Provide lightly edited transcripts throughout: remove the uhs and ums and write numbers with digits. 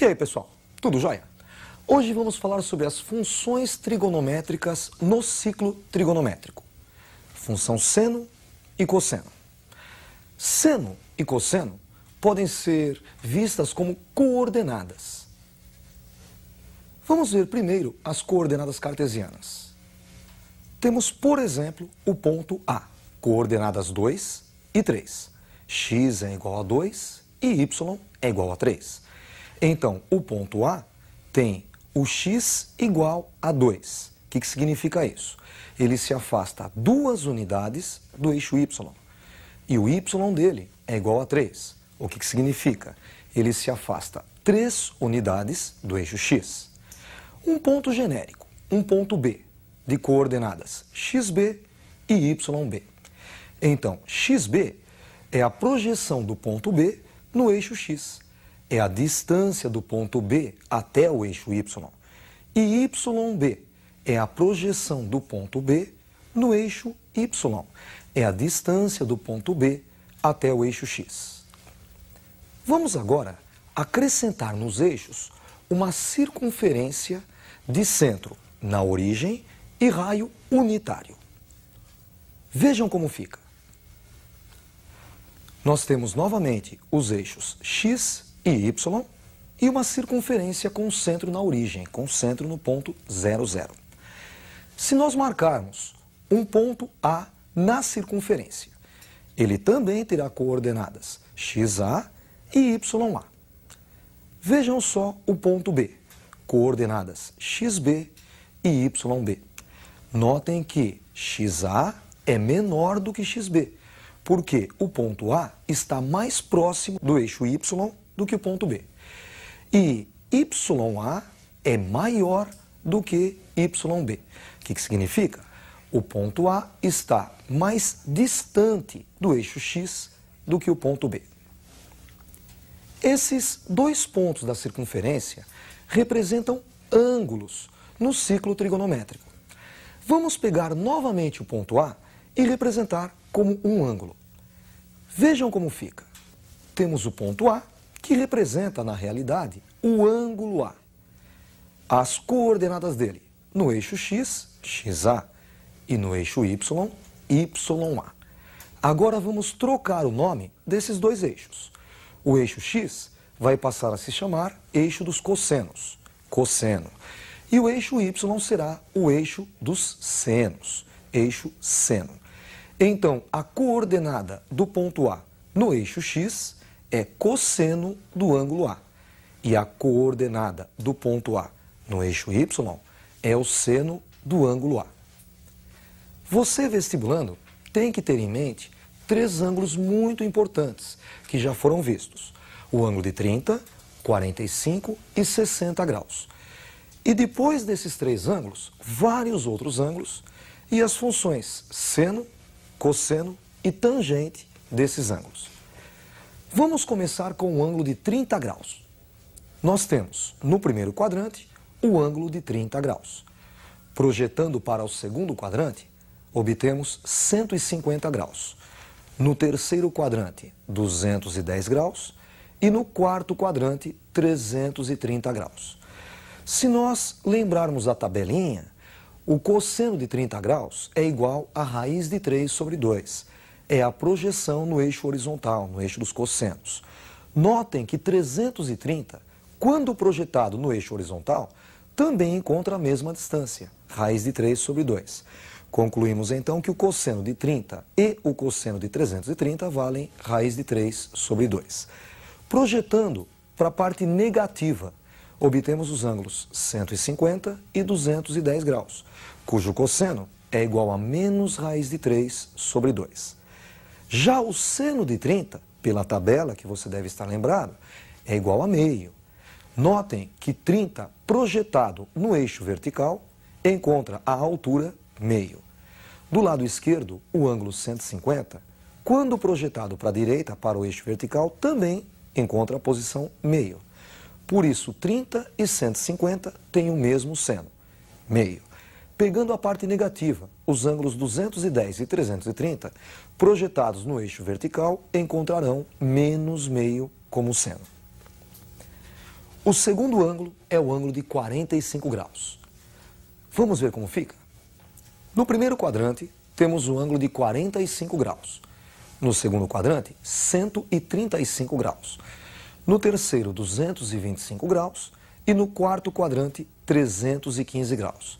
E aí, pessoal, tudo jóia? Hoje vamos falar sobre as funções trigonométricas no ciclo trigonométrico. Função seno e cosseno. Seno e cosseno podem ser vistas como coordenadas. Vamos ver primeiro as coordenadas cartesianas. Temos, por exemplo, o ponto A, coordenadas 2 e 3. X é igual a 2 e y é igual a 3. Então, o ponto A tem o x igual a 2. O que significa isso? Ele se afasta 2 unidades do eixo y. E o y dele é igual a 3. O que significa? Ele se afasta 3 unidades do eixo x. Um ponto genérico, um ponto B, de coordenadas xb e yb. Então, xb é a projeção do ponto B no eixo x. É a distância do ponto B até o eixo y. E yb é a projeção do ponto B no eixo y. É a distância do ponto B até o eixo x. Vamos agora acrescentar nos eixos uma circunferência de centro na origem e raio unitário. Vejam como fica. Nós temos novamente os eixos x e y e uma circunferência com centro na origem, com centro no ponto 0, 0. Se nós marcarmos um ponto A na circunferência, ele também terá coordenadas xa e ya. Vejam só o ponto B, coordenadas xb e yb. Notem que xa é menor do que xb, porque o ponto A está mais próximo do eixo y do que o ponto B. E YA é maior do que YB. O que significa? O ponto A está mais distante do eixo X do que o ponto B. Esses dois pontos da circunferência representam ângulos no ciclo trigonométrico. Vamos pegar novamente o ponto A e representar como um ângulo. Vejam como fica. Temos o ponto A, que representa, na realidade, o ângulo A. As coordenadas dele no eixo x, xa, e no eixo y, ya. Agora vamos trocar o nome desses dois eixos. O eixo x vai passar a se chamar eixo dos cossenos, cosseno. E o eixo y será o eixo dos senos, eixo seno. Então, a coordenada do ponto A no eixo x é cosseno do ângulo A. E a coordenada do ponto A no eixo y é o seno do ângulo A. Você, vestibulando, tem que ter em mente 3 ângulos muito importantes que já foram vistos. O ângulo de 30, 45 e 60 graus. E depois desses 3 ângulos, vários outros ângulos e as funções seno, cosseno e tangente desses ângulos. Vamos começar com o ângulo de 30 graus. Nós temos, no primeiro quadrante, o ângulo de 30 graus. Projetando para o segundo quadrante, obtemos 150 graus. No terceiro quadrante, 210 graus. E no quarto quadrante, 330 graus. Se nós lembrarmos a tabelinha, o cosseno de 30 graus é igual a raiz de 3 sobre 2. É a projeção no eixo horizontal, no eixo dos cossenos. Notem que 330, quando projetado no eixo horizontal, também encontra a mesma distância, raiz de 3 sobre 2. Concluímos então que o cosseno de 30 e o cosseno de 330 valem raiz de 3 sobre 2. Projetando para a parte negativa, obtemos os ângulos 150 e 210 graus, cujo cosseno é igual a menos raiz de 3 sobre 2. Já o seno de 30, pela tabela que você deve estar lembrado, é igual a meio. Notem que 30 projetado no eixo vertical encontra a altura meio. Do lado esquerdo, o ângulo 150, quando projetado para a direita, para o eixo vertical, também encontra a posição meio. Por isso, 30 e 150 têm o mesmo seno, meio. Pegando a parte negativa, os ângulos 210 e 330, projetados no eixo vertical, encontrarão menos meio como seno. O segundo ângulo é o ângulo de 45 graus. Vamos ver como fica? No primeiro quadrante, temos o ângulo de 45 graus. No segundo quadrante, 135 graus. No terceiro, 225 graus. E no quarto quadrante, 315 graus.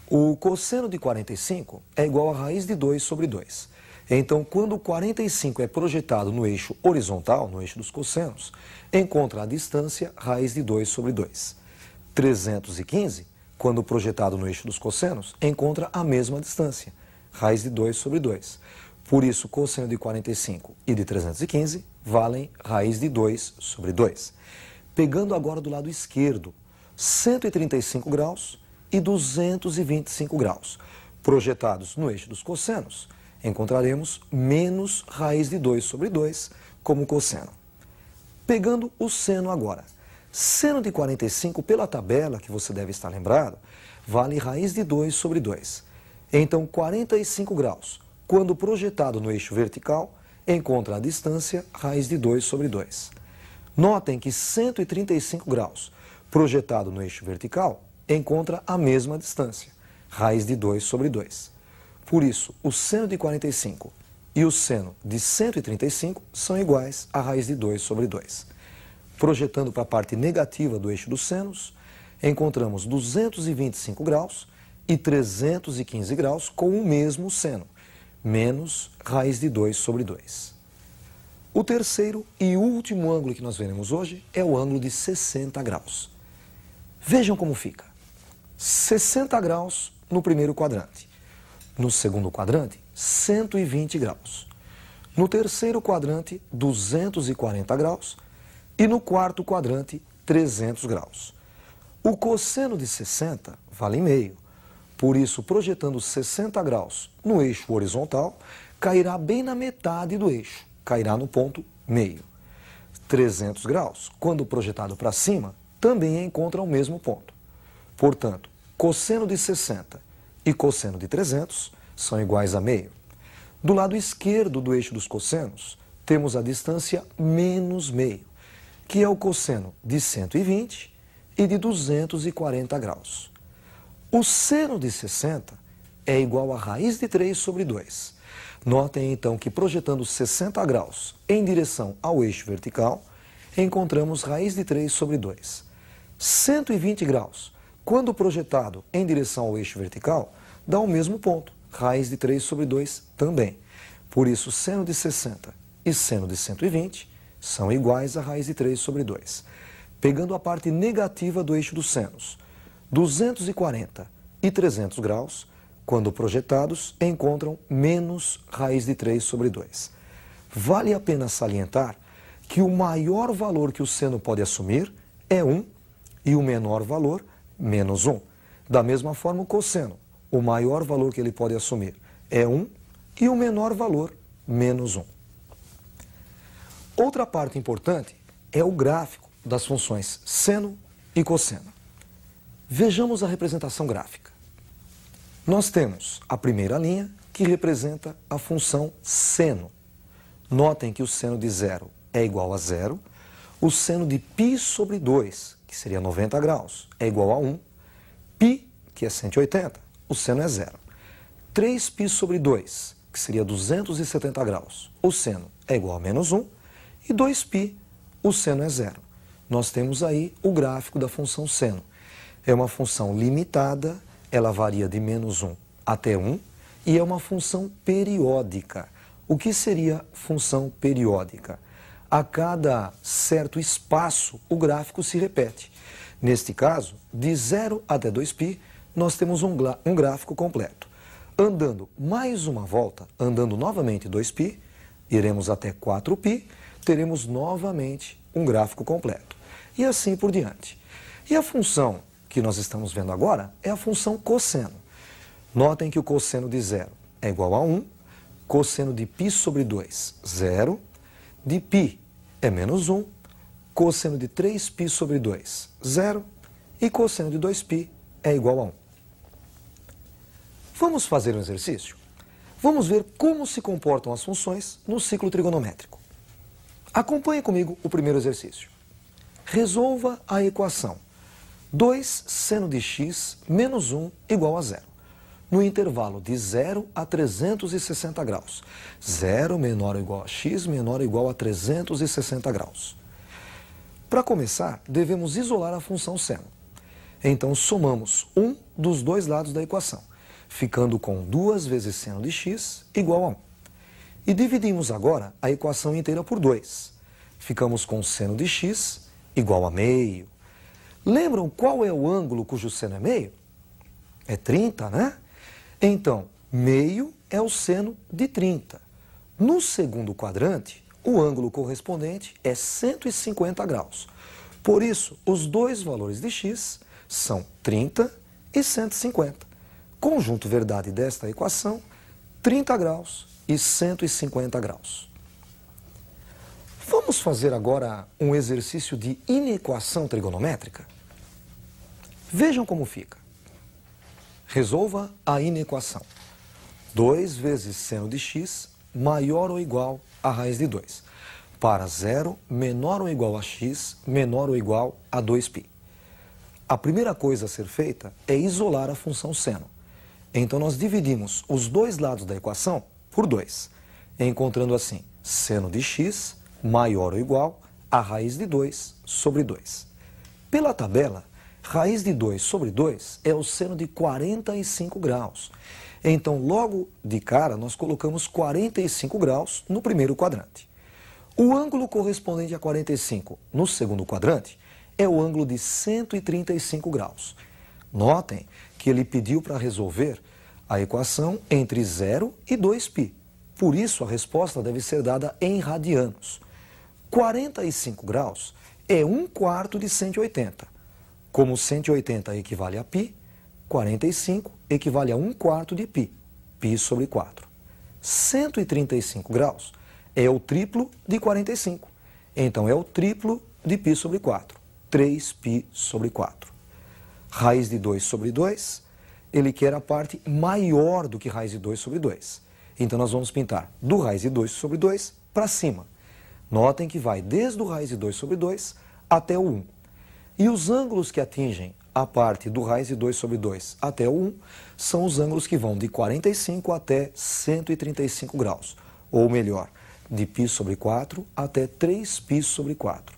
O cosseno de 45 é igual a raiz de 2 sobre 2. Então, quando o 45 é projetado no eixo horizontal, no eixo dos cossenos, encontra a distância raiz de 2 sobre 2. 315, quando projetado no eixo dos cossenos, encontra a mesma distância, raiz de 2 sobre 2. Por isso, o cosseno de 45 e de 315 valem raiz de 2 sobre 2. Pegando agora do lado esquerdo, 135 graus e 225 graus, projetados no eixo dos cossenos, encontraremos menos raiz de 2 sobre 2 como cosseno. Pegando o seno agora. Seno de 45, pela tabela, que você deve estar lembrado, vale raiz de 2 sobre 2. Então, 45 graus, quando projetado no eixo vertical, encontra a distância raiz de 2 sobre 2. Notem que 135 graus, projetado no eixo vertical, encontra a mesma distância, raiz de 2 sobre 2. Por isso, o seno de 45 e o seno de 135 são iguais a raiz de 2 sobre 2. Projetando para a parte negativa do eixo dos senos, encontramos 225 graus e 315 graus com o mesmo seno, menos raiz de 2 sobre 2. O terceiro e último ângulo que nós veremos hoje é o ângulo de 60 graus. Vejam como fica. 60 graus no primeiro quadrante. No segundo quadrante, 120 graus. No terceiro quadrante, 240 graus. E no quarto quadrante, 300 graus. O cosseno de 60 vale meio. Por isso, projetando 60 graus no eixo horizontal, cairá bem na metade do eixo, cairá no ponto meio. 300 graus, quando projetado para cima, também encontra o mesmo ponto. Portanto, cosseno de 60 e cosseno de 300 são iguais a meio. Do lado esquerdo do eixo dos cossenos, temos a distância menos meio, que é o cosseno de 120 e de 240 graus. O seno de 60 é igual a raiz de 3 sobre 2. Notem então que projetando 60 graus em direção ao eixo vertical, encontramos raiz de 3 sobre 2. 120 graus, quando projetado em direção ao eixo vertical, dá o mesmo ponto, raiz de 3 sobre 2 também. Por isso, seno de 60 e seno de 120 são iguais a raiz de 3 sobre 2. Pegando a parte negativa do eixo dos senos, 240 e 300 graus, quando projetados, encontram menos raiz de 3 sobre 2. Vale a pena salientar que o maior valor que o seno pode assumir é 1 e o menor valor, menos 1. Da mesma forma, o cosseno, o maior valor que ele pode assumir é 1 e o menor valor, menos 1. Outra parte importante é o gráfico das funções seno e cosseno. Vejamos a representação gráfica. Nós temos a primeira linha, que representa a função seno. Notem que o seno de 0 é igual a 0, o seno de π sobre 2, que seria 90 graus, é igual a 1, π, que é 180, o seno é 0. 3π sobre 2, que seria 270 graus, o seno é igual a menos 1, e 2π, o seno é 0. Nós temos aí o gráfico da função seno. É uma função limitada, ela varia de menos 1 até 1, e é uma função periódica. O que seria função periódica? A cada certo espaço, o gráfico se repete. Neste caso, de 0 até 2π, nós temos um gráfico completo. Andando mais uma volta, andando novamente 2π, iremos até 4π, teremos novamente um gráfico completo. E assim por diante. E a função que nós estamos vendo agora é a função cosseno. Notem que o cosseno de 0 é igual a 1, cosseno de π sobre 2, 0, de π é menos 1, cosseno de 3π sobre 2, 0, e cosseno de 2π é igual a 1. Vamos fazer um exercício? Vamos ver como se comportam as funções no ciclo trigonométrico. Acompanhe comigo o primeiro exercício. Resolva a equação 2 seno de x menos 1 igual a 0, no intervalo de 0 a 360 graus. 0 menor ou igual a x menor ou igual a 360 graus. Para começar, devemos isolar a função seno. Então, somamos um dos dois lados da equação, ficando com 2 vezes seno de x igual a 1. E dividimos agora a equação inteira por 2. Ficamos com seno de x igual a meio. Lembram qual é o ângulo cujo seno é meio? É 30, né? Então, meio é o seno de 30. No segundo quadrante, o ângulo correspondente é 150 graus. Por isso, os dois valores de x são 30 e 150. Conjunto verdade desta equação, 30 graus e 150 graus. Vamos fazer agora um exercício de inequação trigonométrica? Vejam como fica. Resolva a inequação. 2 vezes seno de x maior ou igual a raiz de 2. Para 0 menor ou igual a x menor ou igual a 2π. A primeira coisa a ser feita é isolar a função seno. Então nós dividimos os dois lados da equação por 2, encontrando assim seno de x maior ou igual a raiz de 2 sobre 2. Pela tabela, raiz de 2 sobre 2 é o seno de 45 graus. Então, logo de cara, nós colocamos 45 graus no primeiro quadrante. O ângulo correspondente a 45 no segundo quadrante é o ângulo de 135 graus. Notem que ele pediu para resolver a equação entre 0 e 2π. Por isso, a resposta deve ser dada em radianos. 45 graus é 1/4 de 180. Como 180 equivale a π, 45 equivale a 1/4 de π, π sobre 4. 135 graus é o triplo de 45. Então, é o triplo de π sobre 4, 3π sobre 4. Raiz de 2 sobre 2, ele quer a parte maior do que raiz de 2 sobre 2. Então, nós vamos pintar do raiz de 2 sobre 2 para cima. Notem que vai desde o raiz de 2 sobre 2 até o 1. E os ângulos que atingem a parte do raiz de 2 sobre 2 até o 1 são os ângulos que vão de 45 até 135 graus. Ou melhor, de π sobre 4 até 3π sobre 4.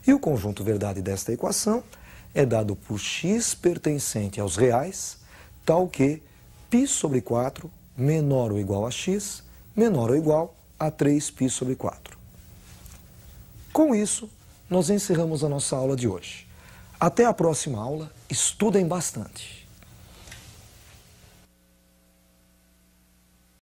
E o conjunto verdade desta equação é dado por x pertencente aos reais, tal que π sobre 4 menor ou igual a x menor ou igual a 3π sobre 4. Com isso, nós encerramos a nossa aula de hoje. Até a próxima aula, estudem bastante!